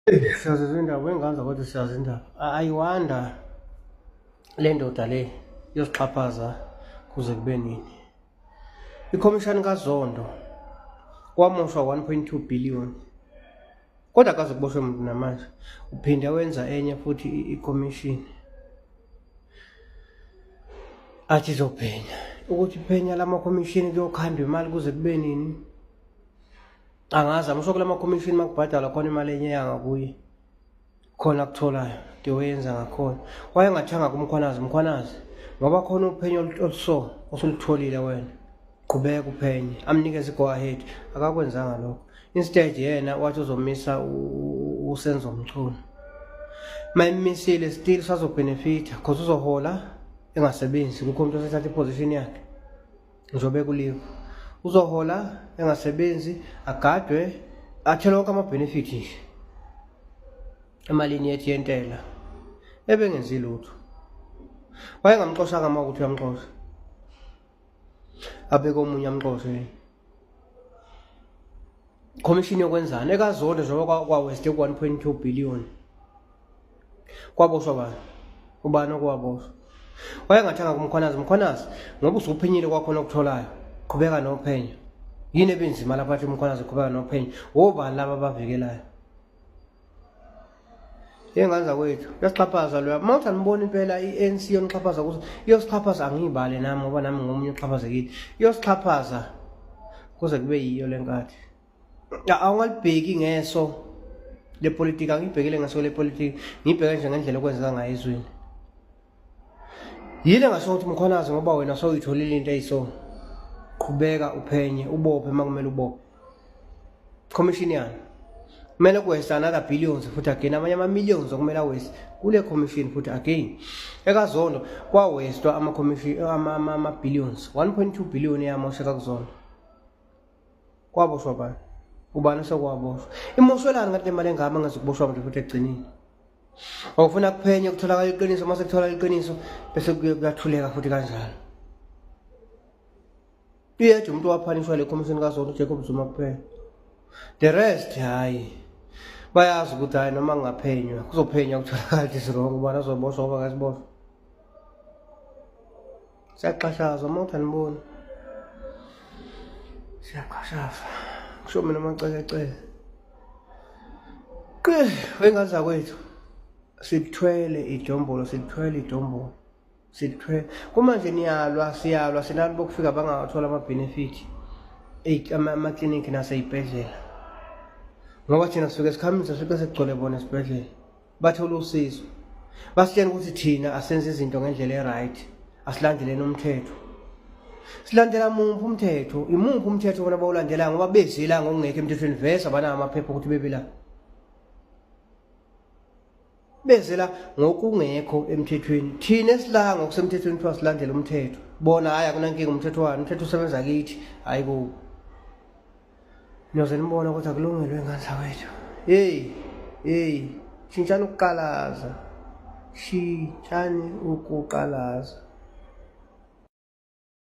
Siyazi indaba wenganza kodwa siyazi indaba ayiwanda le ndoda le yosixhaphaza kuze kube nini. Ikhomishani kaZondo kwamoshwa 1.2 billion kodwa akaze kuboshwe umuntu namanje, uphinde wenza enye futhi ikhomishini athi izophenya ukuthi phenya lamakhomishini kuyokhandwa imali kuze kube nini. Angazi amusho kula makhomishini makubhadala khona imali enye yanga kuye khona akutholayo ngiyoyenza ngakhona. Wayengathanga kumkhwanazi ngoba khona uphenyo oluso osulutholile wena, qhubeka uphenye, amnikeze go ahead. Akakwenzanga lokho, instead yena wathi uzomisa uSenzo Mchunu. Mayimisile still sazobenefita because uzohola engasebenzi. Kukho umuntu osethatha iposition yakhe njobe kuliwe, uzohola engasebenzi agadwe athele wonke ama-benefit nje emalini yethi yentela ebengenzi lutho. Wayengamxoshanga uma ukuthi uyamxosha, abeke omunye amxoshe. Khomishini yokwenzani ekaZondo njengoba kwaweste 1.2 billion kwaboshwa bani? Ubani okwaboshwa? Wayengathanga kumkhwanazi ngoba usuphenyile kwakhona okutholayo, qhubeka nophenyo. Yini ebenzima lapha athi umkhwanazi qhubeka nophenyo? Obani laba abavikelayo? Yenganza kwethu yasixhaphaza loya. Mawuthi anibona impela i-ANC yonixhaphaza ukuthi iyosixhaphaza, angiyibale nami ngoba nami ngomunye oxhaphazekile. Iyosixhaphaza kuze kube yiyo le nkathi. Awungalibheki ngeso le politika, angiyibhekile ngeso le politika, ngiyibheke nje ngendlela okwenzeka ngayo ezweni. Yile ngasho ukuthi mkhwanazi ngoba wena sowuyitholile into eyiso, qhubeka uphenye, ubophe makumele ubophe. Commission yani kumele kuwesta another billions futhi again, amanye ama-millions okumele aweste kule commission futhi again. EkaZondo kwawestwa ama-billions 1.2 billion yamosheka kuZondo. Kwaboshwa bani? Ubani sekwaboshwa? Imoshwelani kanti imali engama ngazokuboshwa manje futhi egcinile? Awufuna kuphenye kutholakala iqiniso, mase kutholakala iqiniso bese kuyathuleka futhi kanjalo. Uyedwa umuntu waphanishwa le commission kaZondo, uJacob Zuma kuphela. The rest hayi bayazi ukuthi hayi noma ngaphenywa kuzophenywa kutholakala isirongo, ubani azoboshwa ngoba akasiboshwa. Siyaxhashazwa mawuthi anibona, siyaxhashazwa kusho mina amacecece. Wengaza kwethu sithwele idombolo, sithwele kumanje niyalwa, siyalwa sinalo bokufika bangawathola ama-benefit amaklinikhi nasey'bhedlela ngoba thina sisuke sikhamisa sifike sekugcwele bona esibhedlela. Bathola usizo, basitshela ukuthi thina asenze izinto ngendlela e-right, asilandeleni umthetho. Silandela muphi umthetho? Imuphi umthetho bona bawulandelayo ngoba bezila ngokungekho emthethweni? Vese abanawo amaphepha ukuthi bebela, bezela ngokungekho emthethweni. Thina esilanga ngokusemthethweni kuthiwa silandela umthetho, bona hayi akunankinga umthetho wani, umthetho usebenza kithi hayi kubo. Niyoze nibona ukuthi akulungile wenganza wethu. Hey, shintshani ukuqalaza, shintshani ukuqalaza.